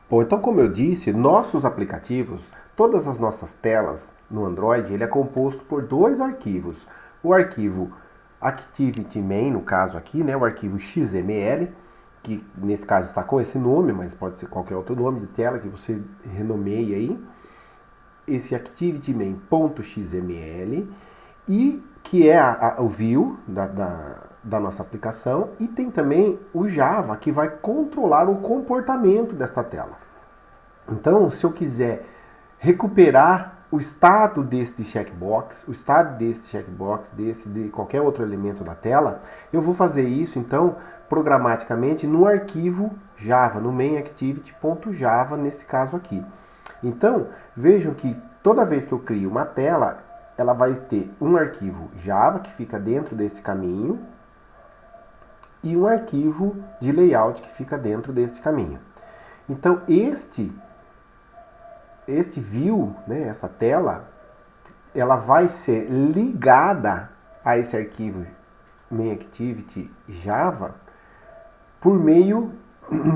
Bom, então como eu disse, nossos aplicativos, todas as nossas telas no Android, ele é composto por dois arquivos. O arquivo ActivityMain, no caso aqui, né, o arquivo XML, que nesse caso está com esse nome, mas pode ser qualquer outro nome de tela que você renomeie aí. Esse ActivityMain.xml, e que é o view da nossa aplicação, e tem também o Java, que vai controlar o comportamento desta tela. Então, se eu quiser recuperar o estado deste checkbox, de qualquer outro elemento da tela, eu vou fazer isso, então, programaticamente no arquivo Java, no mainActivity.java, nesse caso aqui. Então, vejam que toda vez que eu crio uma tela, ela vai ter um arquivo Java, que fica dentro desse caminho, e um arquivo de layout, que fica dentro desse caminho. Então, este view, né, essa tela, ela vai ser ligada a esse arquivo mainActivity Java por meio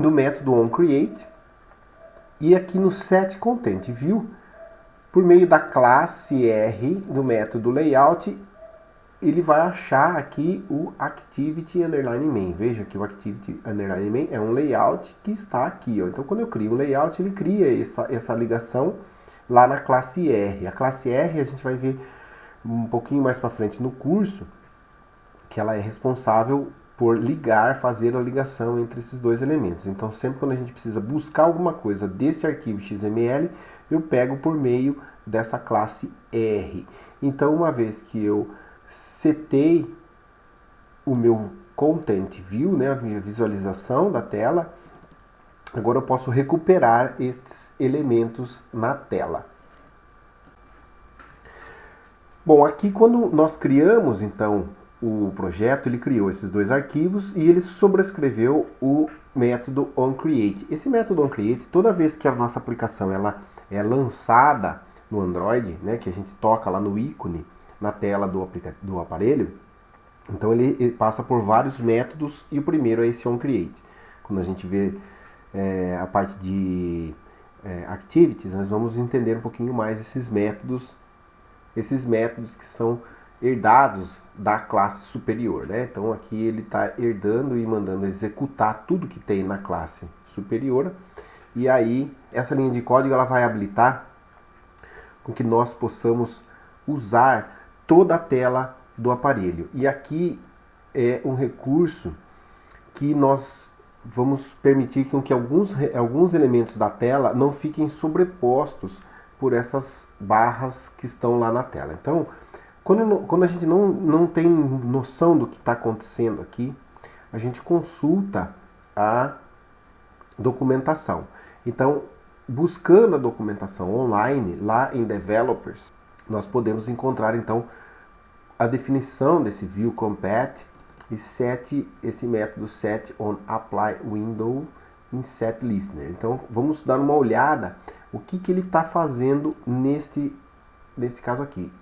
do método onCreate, e aqui no setContentView, por meio da classe R do método layout, ele vai achar aqui o Activity_Main. Veja que o Activity_Main é um layout que está aqui. Ó. Então, quando eu crio um layout, ele cria essa ligação lá na classe R. A classe R a gente vai ver um pouquinho mais para frente no curso, que ela é responsável por fazer a ligação entre esses dois elementos. Então, sempre quando a gente precisa buscar alguma coisa desse arquivo XML, eu pego por meio dessa classe R. Então, uma vez que eu setei o meu Content View, né, a minha visualização da tela, agora eu posso recuperar estes elementos na tela. Bom, aqui quando nós criamos, então, o projeto, ele criou esses dois arquivos e ele sobrescreveu o método onCreate. Esse método onCreate, toda vez que a nossa aplicação ela é lançada no Android, né, que a gente toca lá no ícone na tela do aparelho, então ele passa por vários métodos, e o primeiro é esse onCreate. Quando a gente vê a parte de activities, nós vamos entender um pouquinho mais esses métodos que são herdados da classe superior, né? Então aqui ele está herdando e mandando executar tudo que tem na classe superior, e aí essa linha de código ela vai habilitar com que nós possamos usar toda a tela do aparelho. E aqui é um recurso que nós vamos permitir que alguns elementos da tela não fiquem sobrepostos por essas barras que estão lá na tela. Então, quando a gente não tem noção do que está acontecendo aqui, a gente consulta a documentação. Então, buscando a documentação online, lá em Developers, nós podemos encontrar então a definição desse viewCompat e esse método setOnApplyWindow em setListener. Então vamos dar uma olhada o que ele está fazendo nesse caso aqui.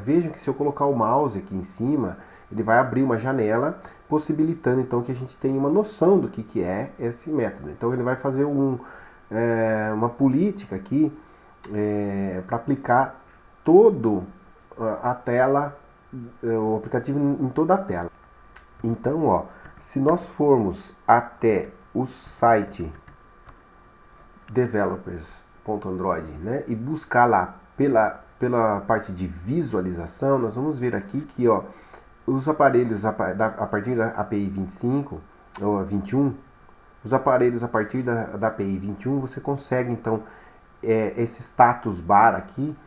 Vejam que se eu colocar o mouse aqui em cima, ele vai abrir uma janela, possibilitando então que a gente tenha uma noção do que é esse método. Então ele vai fazer uma política aqui para aplicar todo a tela, o aplicativo em toda a tela. Então, ó, se nós formos até o site developers.android, né, e buscar lá pela parte de visualização, nós vamos ver aqui que, ó, os aparelhos a partir da API 25 ou 21, os aparelhos a partir da API 21, você consegue então esse status bar aqui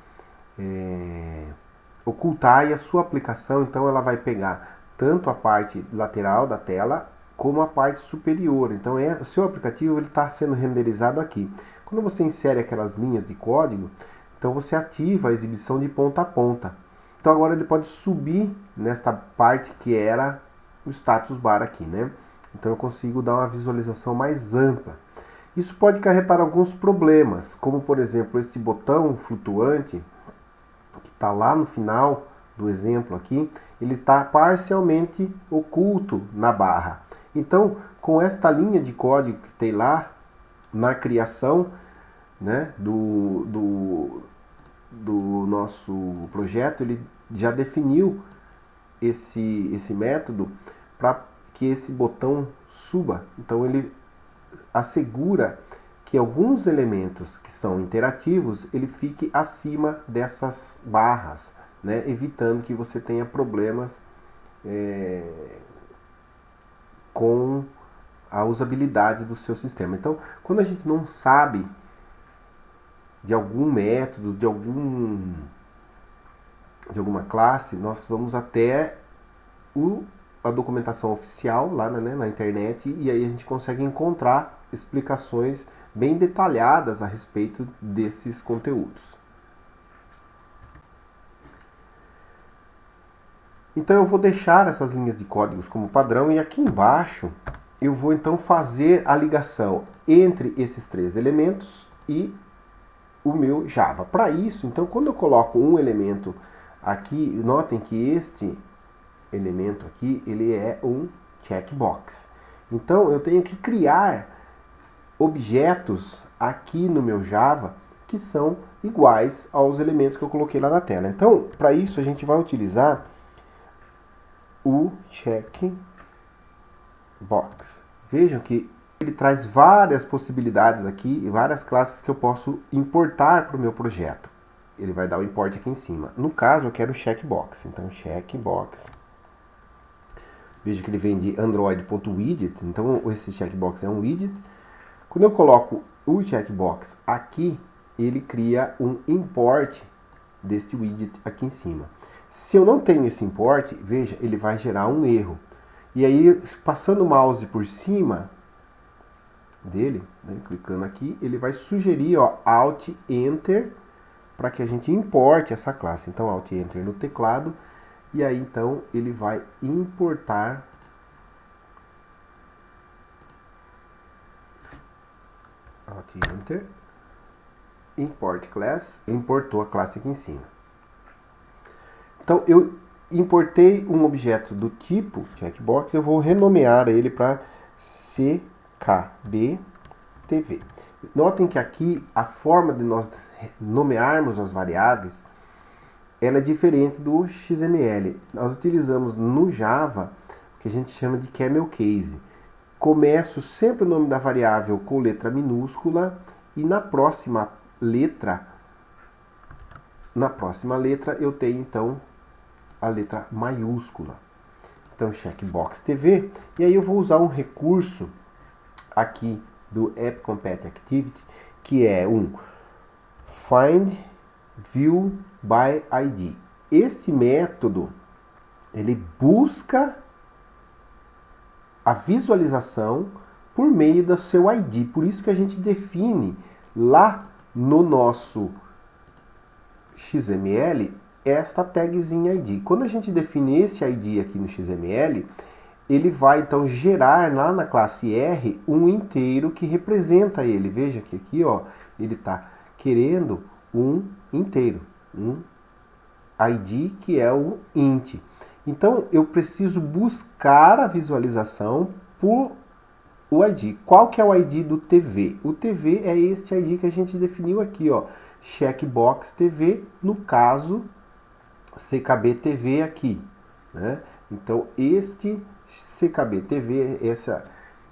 ocultar, e a sua aplicação então ela vai pegar tanto a parte lateral da tela como a parte superior. Então o seu aplicativo está sendo renderizado aqui. Quando você insere aquelas linhas de código, então você ativa a exibição de ponta a ponta. Então agora ele pode subir nesta parte que era o status bar aqui, né? Então eu consigo dar uma visualização mais ampla. Isso pode acarretar alguns problemas, como por exemplo este botão flutuante que está lá no final do exemplo aqui, ele está parcialmente oculto na barra. Então, com esta linha de código que tem lá na criação, né, do nosso projeto, ele já definiu esse método para que esse botão suba. Então ele assegura que alguns elementos que são interativos, ele fique acima dessas barras, né, evitando que você tenha problemas com a usabilidade do seu sistema. Então, quando a gente não sabe de algum método, de alguma classe, nós vamos até a documentação oficial lá na internet, e aí a gente consegue encontrar explicações bem detalhadas a respeito desses conteúdos. Então eu vou deixar essas linhas de códigos como padrão, e aqui embaixo eu vou então fazer a ligação entre esses três elementos e o meu Java. Para isso, então, quando eu coloco um elemento aqui, notem que este elemento aqui, ele é um checkbox. Então eu tenho que criar objetos aqui no meu Java que são iguais aos elementos que eu coloquei lá na tela. Então, para isso a gente vai utilizar o checkbox. Vejam que ele traz várias possibilidades aqui e várias classes que eu posso importar para o meu projeto. Ele vai dar o import aqui em cima. No caso, eu quero o checkbox. Então, checkbox. Veja que ele vem de android.widget. Então, esse checkbox é um widget. Quando eu coloco o checkbox aqui, ele cria um import desse widget aqui em cima. Se eu não tenho esse import, veja, ele vai gerar um erro. E aí, passando o mouse por cima dele, né, clicando aqui, ele vai sugerir, ó, Alt Enter, para que a gente importe essa classe. Então, Alt Enter no teclado, e aí então ele vai importar Alt Enter, Import Class, importou a classe aqui em cima. Então, eu importei um objeto do tipo checkbox, eu vou renomear ele para CKBTV. Notem que aqui a forma de nós nomearmos as variáveis, ela é diferente do XML. Nós utilizamos no Java o que a gente chama de camel case. Começo sempre o nome da variável com letra minúscula e na próxima letra eu tenho então a letra maiúscula. Então, checkbox TV, e aí eu vou usar um recurso aqui do AppCompat Activity, que é um find view by ID. Este método, ele busca a visualização por meio do seu ID. Por isso que a gente define lá no nosso XML esta tagzinha ID. Quando a gente define esse ID aqui no XML, ele vai então gerar lá na classe R um inteiro que representa ele. Veja que aqui, ó, ele está querendo um inteiro, um ID que é o int. Então eu preciso buscar a visualização por o ID. Qual que é o ID do TV? O TV é este ID que a gente definiu aqui, ó, checkbox TV, no caso CKB TV aqui, né? Então este CKB TV,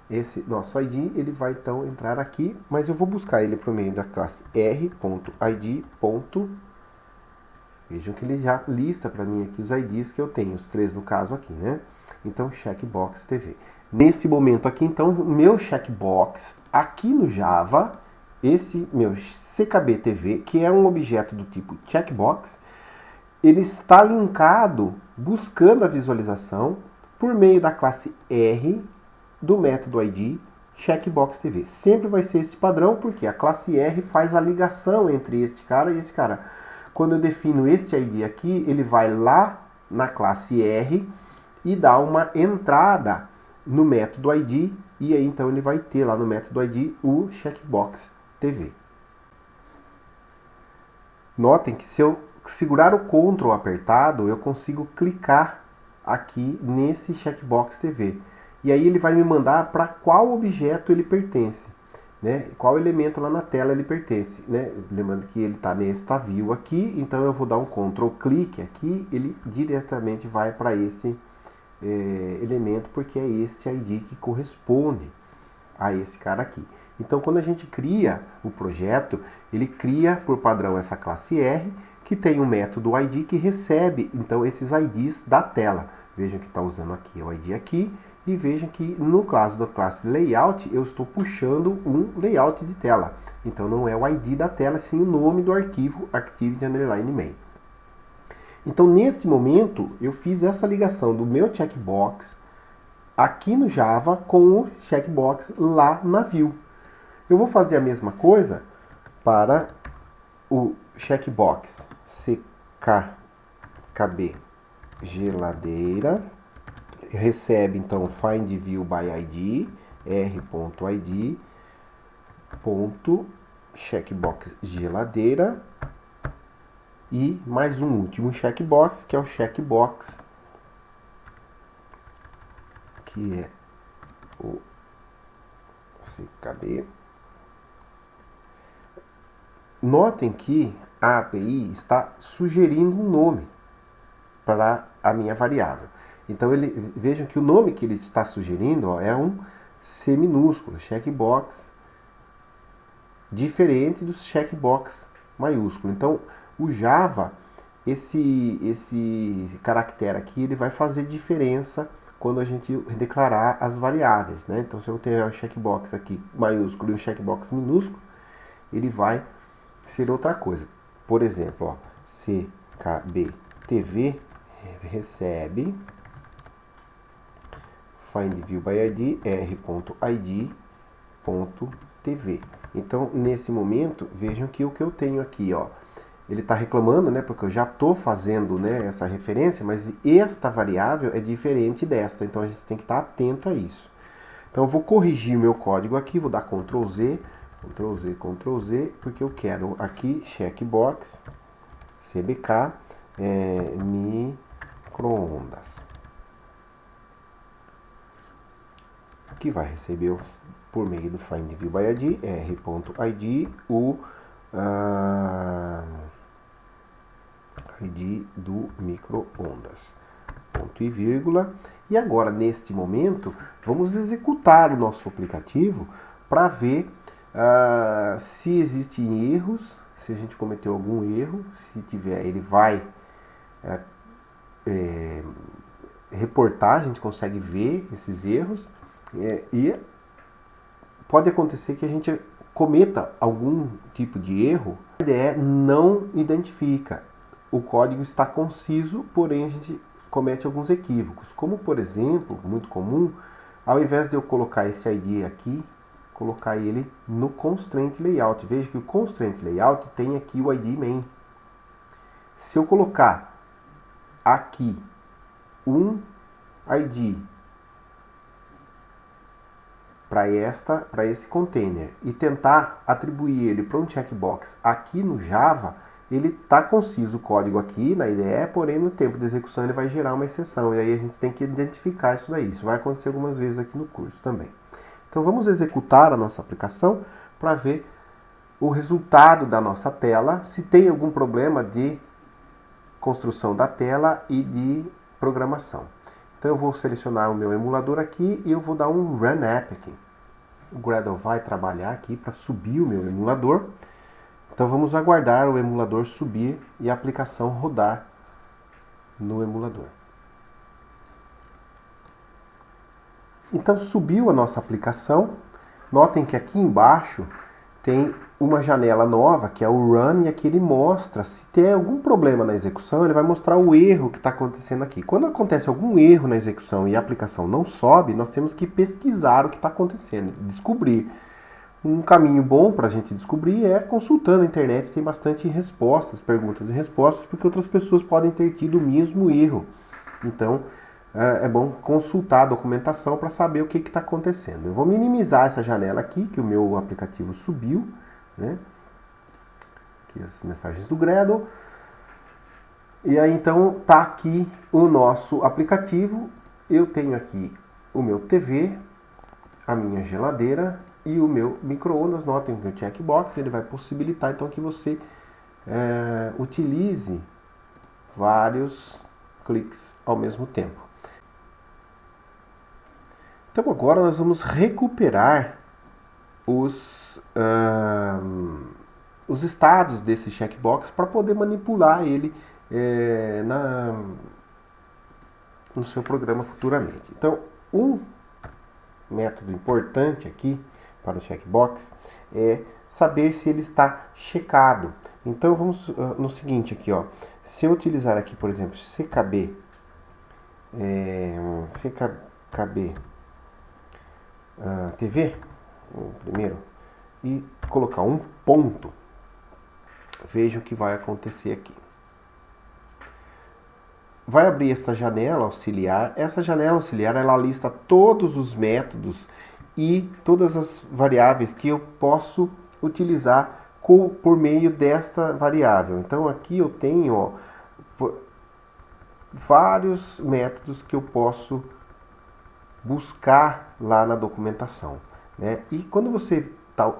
esse nosso ID, ele vai então entrar aqui, mas eu vou buscar ele por meio da classe r.id. Vejam que ele já lista para mim aqui os IDs que eu tenho, os três no caso aqui, né? Então, checkbox TV. Nesse momento aqui, então, o meu checkbox aqui no Java, esse meu CKB TV, que é um objeto do tipo checkbox, ele está linkado buscando a visualização por meio da classe R do método ID checkbox TV. Sempre vai ser esse padrão, porque a classe R faz a ligação entre este cara e esse cara. Quando eu defino este ID aqui, ele vai lá na classe R e dá uma entrada no método ID, e aí então ele vai ter lá no método ID o checkbox TV. Notem que se eu segurar o Ctrl apertado, eu consigo clicar aqui nesse checkbox TV. E aí ele vai me mandar para qual objeto ele pertence. né? Qual elemento lá na tela ele pertence, né? Lembrando que ele está nesse view aqui, então eu vou dar um Ctrl clique aqui, ele diretamente vai para esse elemento, porque é esse ID que corresponde a esse cara aqui. Então, quando a gente cria o projeto, ele cria por padrão essa classe R, que tem um método ID que recebe então esses IDs da tela. Vejam que está usando aqui o ID aqui, e vejam que no caso da classe Layout, eu estou puxando um layout de tela. Então não é o ID da tela, sim o nome do arquivo Activity_Main. Então neste momento, eu fiz essa ligação do meu checkbox aqui no Java com o checkbox lá na Vue. Eu vou fazer a mesma coisa para o checkbox CKB geladeira. Recebe então find view by ID, r.id, checkbox geladeira e mais um último checkbox, que é o checkbox, que é o CKB. Notem que a API está sugerindo um nome para a minha variável. Então vejam que o nome que ele está sugerindo, ó, é um C minúsculo, checkbox, diferente do checkbox maiúsculo. Então o Java, esse caractere aqui, ele vai fazer diferença quando a gente declarar as variáveis, né? Então se eu ter um checkbox aqui maiúsculo e um checkbox minúsculo, ele vai ser outra coisa. Por exemplo, ó, CKBTV recebe find view by ID r.id.tv. Então, nesse momento, vejam que o que eu tenho aqui, ó, ele está reclamando, né, porque eu já estou fazendo, né, essa referência, mas esta variável é diferente desta, então a gente tem que estar atento a isso. Então, eu vou corrigir o meu código aqui, vou dar Ctrl Z, Ctrl Z, Ctrl Z, porque eu quero aqui checkbox CBK microondas, que vai receber por meio do find view by ID, r.id, o ID do microondas, ponto e vírgula. E agora, neste momento, vamos executar o nosso aplicativo para ver se existem erros, se a gente cometeu algum erro. Se tiver, ele vai reportar, a gente consegue ver esses erros. E pode acontecer que a gente cometa algum tipo de erro, a IDE não identifica. O código está conciso, porém a gente comete alguns equívocos. Como, por exemplo, muito comum, ao invés de eu colocar esse ID aqui, colocar ele no Constraint Layout. Veja que o Constraint Layout tem aqui o ID main. Se eu colocar aqui um ID para esse container e tentar atribuir ele para um checkbox aqui no Java, ele está conciso o código aqui na IDE, porém no tempo de execução ele vai gerar uma exceção, e aí a gente tem que identificar isso daí. Isso vai acontecer algumas vezes aqui no curso também. Então vamos executar a nossa aplicação para ver o resultado da nossa tela, se tem algum problema de construção da tela e de programação. Então eu vou selecionar o meu emulador aqui e eu vou dar um Run App aqui. O Gradle vai trabalhar aqui para subir o meu emulador. Então vamos aguardar o emulador subir e a aplicação rodar no emulador. Então subiu a nossa aplicação. Notem que aqui embaixo tem uma janela nova, que é o Run, e aqui ele mostra se tem algum problema na execução, ele vai mostrar o erro que está acontecendo aqui. Quando acontece algum erro na execução e a aplicação não sobe, nós temos que pesquisar o que está acontecendo, descobrir. Um caminho bom para a gente descobrir é consultando a internet, tem bastante respostas, perguntas e respostas, porque outras pessoas podem ter tido o mesmo erro. Então, é bom consultar a documentação para saber o que está acontecendo. Eu vou minimizar essa janela aqui, que o meu aplicativo subiu, né? Aqui as mensagens do Gradle. E aí então tá aqui o nosso aplicativo. Eu tenho aqui o meu TV, a minha geladeira e o meu micro-ondas. Notem que o checkbox ele vai possibilitar então que você utilize vários cliques ao mesmo tempo. Então agora nós vamos recuperar os estados desse checkbox para poder manipular ele no seu programa futuramente. Então, um método importante aqui para o checkbox é saber se ele está checado. Então vamos no seguinte aqui, ó. Se eu utilizar aqui, por exemplo, CKB TV, primeiro, e colocar um ponto, veja o que vai acontecer aqui. Vai abrir esta janela auxiliar. Essa janela auxiliar ela lista todos os métodos e todas as variáveis que eu posso utilizar por meio desta variável. Então aqui eu tenho vários métodos que eu posso buscar lá na documentação, né? E quando você está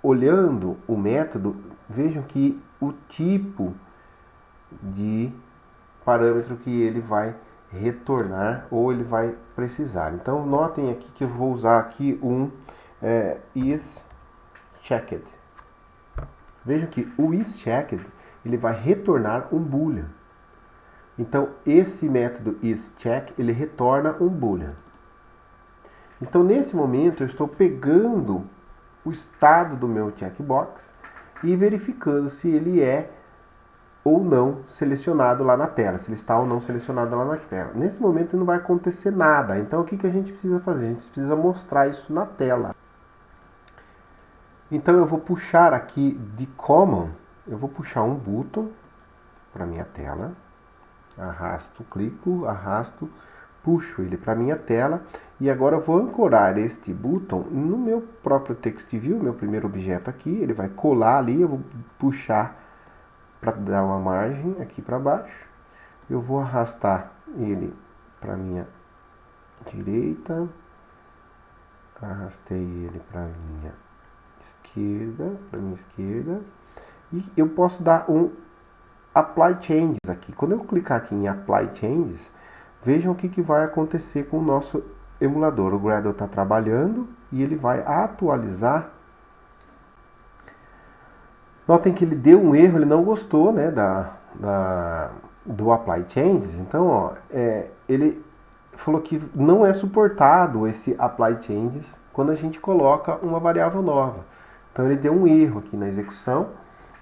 olhando o método, vejam que o tipo de parâmetro que ele vai retornar ou ele vai precisar. Então notem aqui que eu vou usar aqui um isChecked. Vejam que o isChecked ele vai retornar um boolean. Então esse método isCheck ele retorna um boolean. Então nesse momento eu estou pegando o estado do meu checkbox e verificando se ele é ou não selecionado lá na tela, se ele está ou não selecionado lá na tela. Nesse momento não vai acontecer nada, então o que a gente precisa fazer? A gente precisa mostrar isso na tela. Então eu vou puxar aqui de Common, eu vou puxar um button para minha tela, arrasto, clico, arrasto, puxo ele para minha tela e agora eu vou ancorar este button no meu próprio text view, meu primeiro objeto aqui, ele vai colar ali, eu vou puxar para dar uma margem aqui para baixo. Eu vou arrastar ele para minha direita, arrastei ele para minha esquerda, e eu posso dar um Apply Changes aqui. Quando eu clicar aqui em Apply Changes, vejam o que vai acontecer com o nosso emulador. O Gradle está trabalhando e ele vai atualizar. Notem que ele deu um erro, ele não gostou, né, do Apply Changes. Então, ó, ele falou que não é suportado esse Apply Changes quando a gente coloca uma variável nova. Então ele deu um erro aqui na execução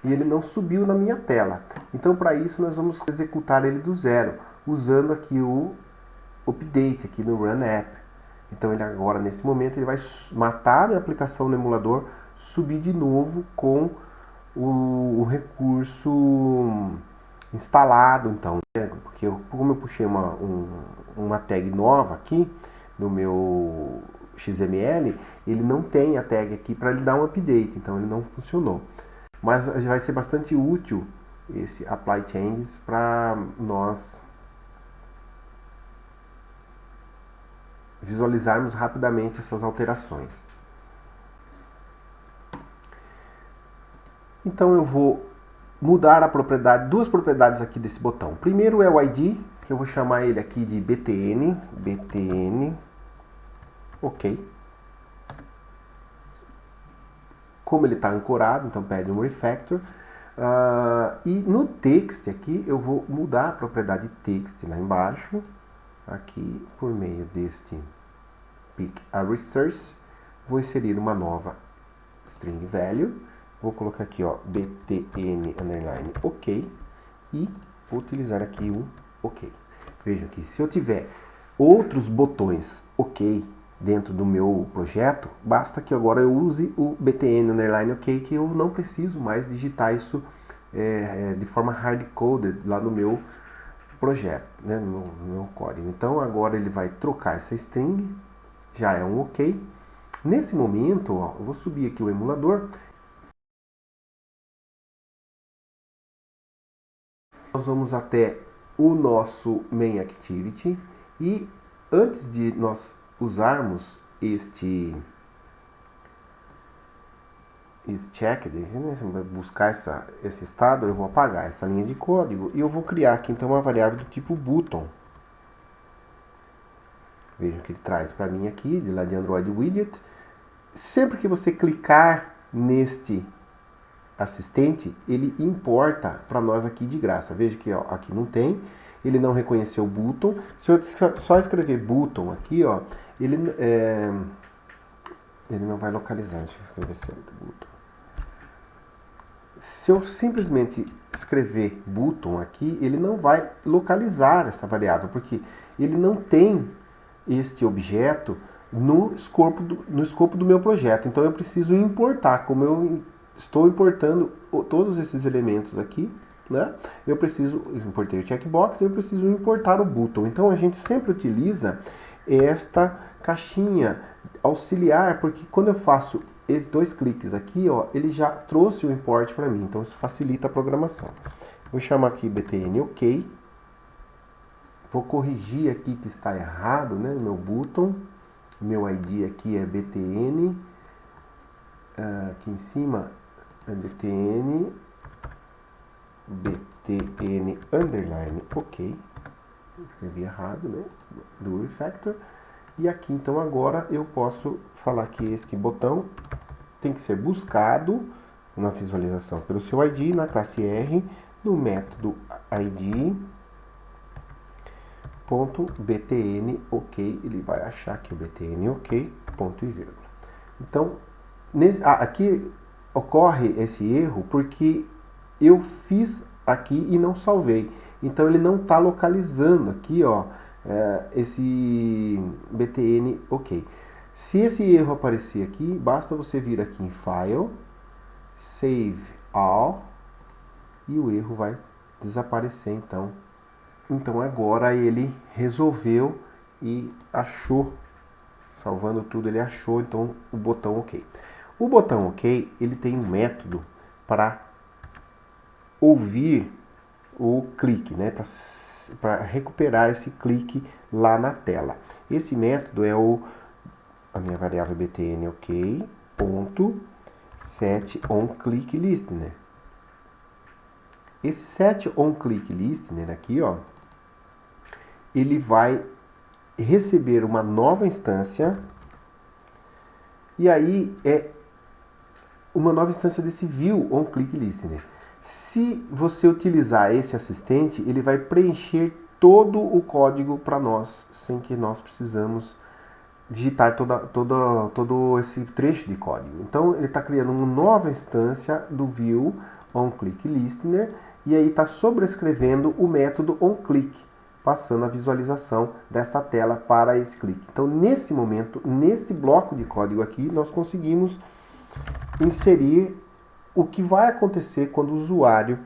e ele não subiu na minha tela. Então para isso nós vamos executar ele do zero, usando aqui o update aqui no Run App. Então ele agora, nesse momento, ele vai matar a minha aplicação no emulador, subir de novo com o recurso instalado, então, né? Porque como eu puxei uma tag nova aqui no meu XML, ele não tem a tag aqui para ele dar um update, então ele não funcionou. Mas vai ser bastante útil esse Apply Changes para nós visualizarmos rapidamente essas alterações. Então eu vou mudar a propriedade, duas propriedades aqui desse botão. Primeiro é o ID, que eu vou chamar ele aqui de btn, ok. Como ele está ancorado, então pede um refactor. E no text aqui eu vou mudar a propriedade text lá embaixo, aqui por meio deste pick a resource, vou inserir uma nova string value. Vou colocar aqui, ó, btn underline ok e vou utilizar aqui um ok. Vejam que se eu tiver outros botões ok dentro do meu projeto, basta que agora eu use o btn underline ok, que eu não preciso mais digitar isso de forma hard-coded lá no meu projeto, né, no meu código. Então agora ele vai trocar essa string, já é um ok. Nesse momento, ó, eu vou subir aqui o emulador. Nós vamos até o nosso main activity e antes de nós usarmos este is checked, né? Buscar esse estado, eu vou apagar essa linha de código e eu vou criar aqui então uma variável do tipo button. Vejam que ele traz para mim aqui, de lá de Android Widget. Sempre que você clicar neste assistente, ele importa para nós aqui de graça. Veja que ó, aqui não tem, ele não reconheceu o button. Se eu só escrever button aqui, ó, ele não vai localizar. Deixa eu escrever certo, button. Se eu simplesmente escrever button aqui, ele não vai localizar essa variável, porque ele não tem este objeto no escopo do meu projeto. Então eu preciso importar, como eu estou importando todos esses elementos aqui, né? Eu importei o checkbox, eu preciso importar o button. Então a gente sempre utiliza esta caixinha auxiliar, porque quando eu faço esses 2 cliques aqui, ó, ele já trouxe o import para mim. Então isso facilita a programação. Vou chamar aqui btn ok. Vou corrigir aqui que está errado, né? No meu button. Meu ID aqui é btn. Aqui em cima é btn underline ok. Escrevi errado, né? Do refactor. E aqui então agora eu posso falar que este botão tem que ser buscado na visualização pelo seu ID, na classe R, no método id.btn ok, ele vai achar que o btn ok, ponto e vírgula. Então, aqui ocorre esse erro porque eu fiz aqui e não salvei. Então ele não está localizando aqui, ó, esse btn ok. Se esse erro aparecer aqui, basta você vir aqui em File, Save All, e o erro vai desaparecer, então. Então agora ele resolveu e achou, salvando tudo, ele achou então o botão OK. O botão OK, ele tem um método para ouvir o clique, né? Para recuperar esse clique lá na tela. Esse método é a minha variável btn ok, ponto, set on click listener. Esse set on click listener aqui, ó, ele vai receber uma nova instância, e aí é uma nova instância desse view on click listener. Se você utilizar esse assistente, ele vai preencher todo o código para nós, sem que nós precisamos digitar todo esse trecho de código. Então ele está criando uma nova instância do view on click listener, e aí está sobrescrevendo o método onClick, passando a visualização dessa tela para esse clique. Então, nesse momento, neste bloco de código aqui, nós conseguimos inserir o que vai acontecer quando o usuário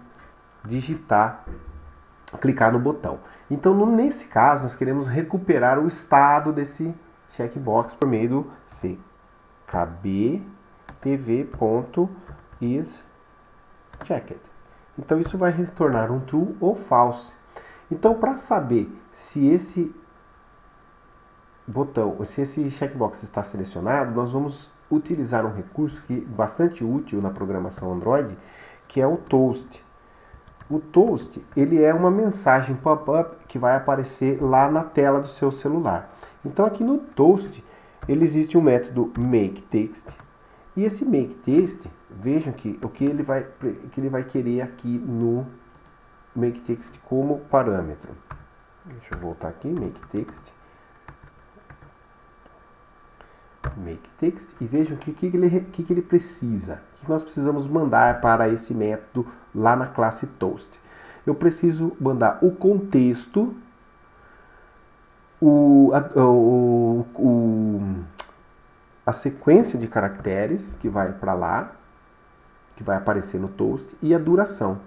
clicar no botão. Então, nesse caso, nós queremos recuperar o estado desse checkbox por meio do ckb.isChecked. Então, isso vai retornar um true ou false. Então, para saber se esse botão, se esse checkbox está selecionado, nós vamos utilizar um recurso que é bastante útil na programação Android, que é o toast. O toast, ele é uma mensagem pop-up que vai aparecer lá na tela do seu celular. Então, aqui no toast, ele existe um método makeText, e esse makeText, vejam que o que ele vai querer aqui no makeText como parâmetro. Deixa eu voltar aqui, makeText, e vejam que ele precisa. O que nós precisamos mandar para esse método lá na classe toast? Eu preciso mandar o contexto, a sequência de caracteres que vai para lá, que vai aparecer no toast, e a duração.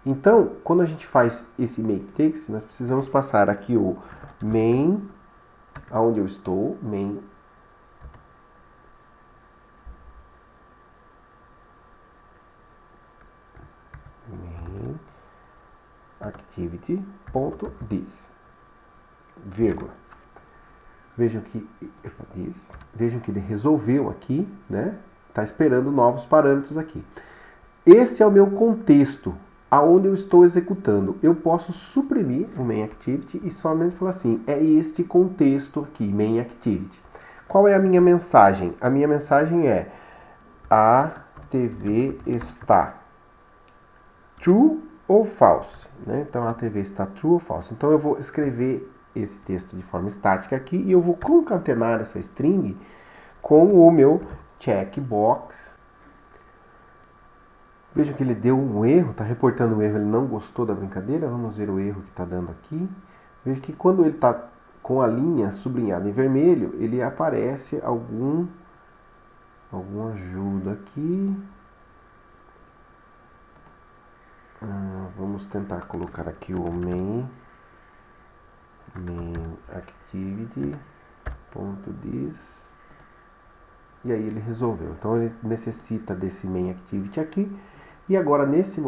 Então, quando a gente faz esse makeText, nós precisamos passar aqui o main, aonde eu estou, main activity.this, vírgula. Vejam que ele resolveu aqui, né? Está esperando novos parâmetros aqui. Esse é o meu contexto, aonde eu estou executando. Eu posso suprimir o main activity e somente falar assim, é este contexto aqui, main activity. Qual é a minha mensagem? A minha mensagem é, a TV está true ou false, né? Então a TV está true ou false. Então eu vou escrever esse texto de forma estática aqui e eu vou concatenar essa string com o meu checkbox. Veja que ele deu um erro, está reportando um erro, ele não gostou da brincadeira. Vamos ver o erro que está dando aqui. Veja que quando ele está com a linha sublinhada em vermelho, ele aparece alguma ajuda aqui. Vamos tentar colocar aqui o main activity.this e aí ele resolveu. Então ele necessita desse main activity aqui. E agora esse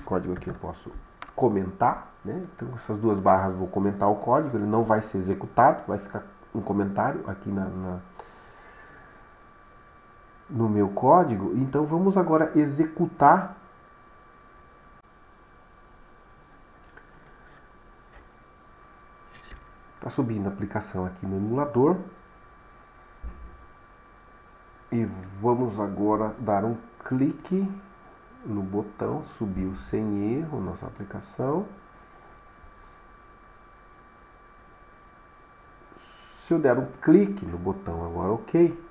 código aqui eu posso comentar, né? Então essas duas barras eu vou comentar o código, ele não vai ser executado, vai ficar um comentário aqui no meu código. Então vamos agora executar. Está subindo a aplicação aqui no emulador. E vamos agora dar um clique no botão, subiu sem erro nossa aplicação. Se eu der um clique no botão agora OK,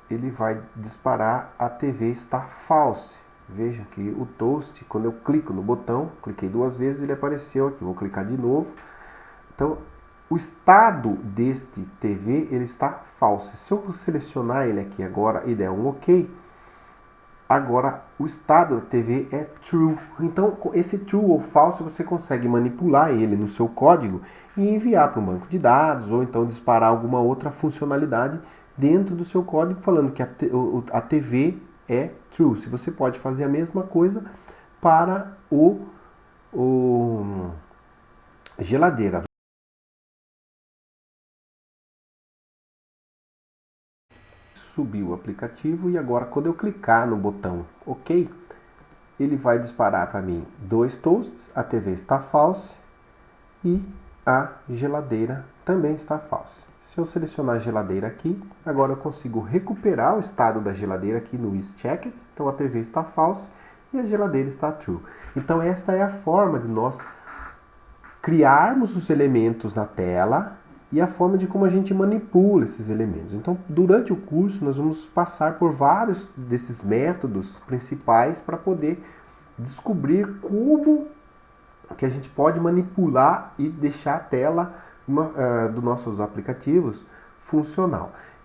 ele vai disparar a TV está false. Vejam que o toast, quando eu clico no botão, cliquei duas vezes, ele apareceu aqui. Vou clicar de novo. Então, o estado deste TV, ele está false. Se eu selecionar ele aqui agora e der um OK, agora o estado da TV é true. Então, esse true ou false, você consegue manipular ele no seu código e enviar para um banco de dados, ou então disparar alguma outra funcionalidade dentro do seu código, falando que a TV é true. Se você pode fazer a mesma coisa para o geladeira. Subiu o aplicativo e agora quando eu clicar no botão OK, ele vai disparar para mim 2 toasts, a TV está false e a geladeira também está false. Se eu selecionar a geladeira aqui, agora eu consigo recuperar o estado da geladeira aqui no isChecked. Então a TV está false e a geladeira está true. Então esta é a forma de nós criarmos os elementos na tela e a forma de como a gente manipula esses elementos. Então, durante o curso, nós vamos passar por vários desses métodos principais para poder descobrir como que a gente pode manipular e deixar a tela dos nossos aplicativos funcional.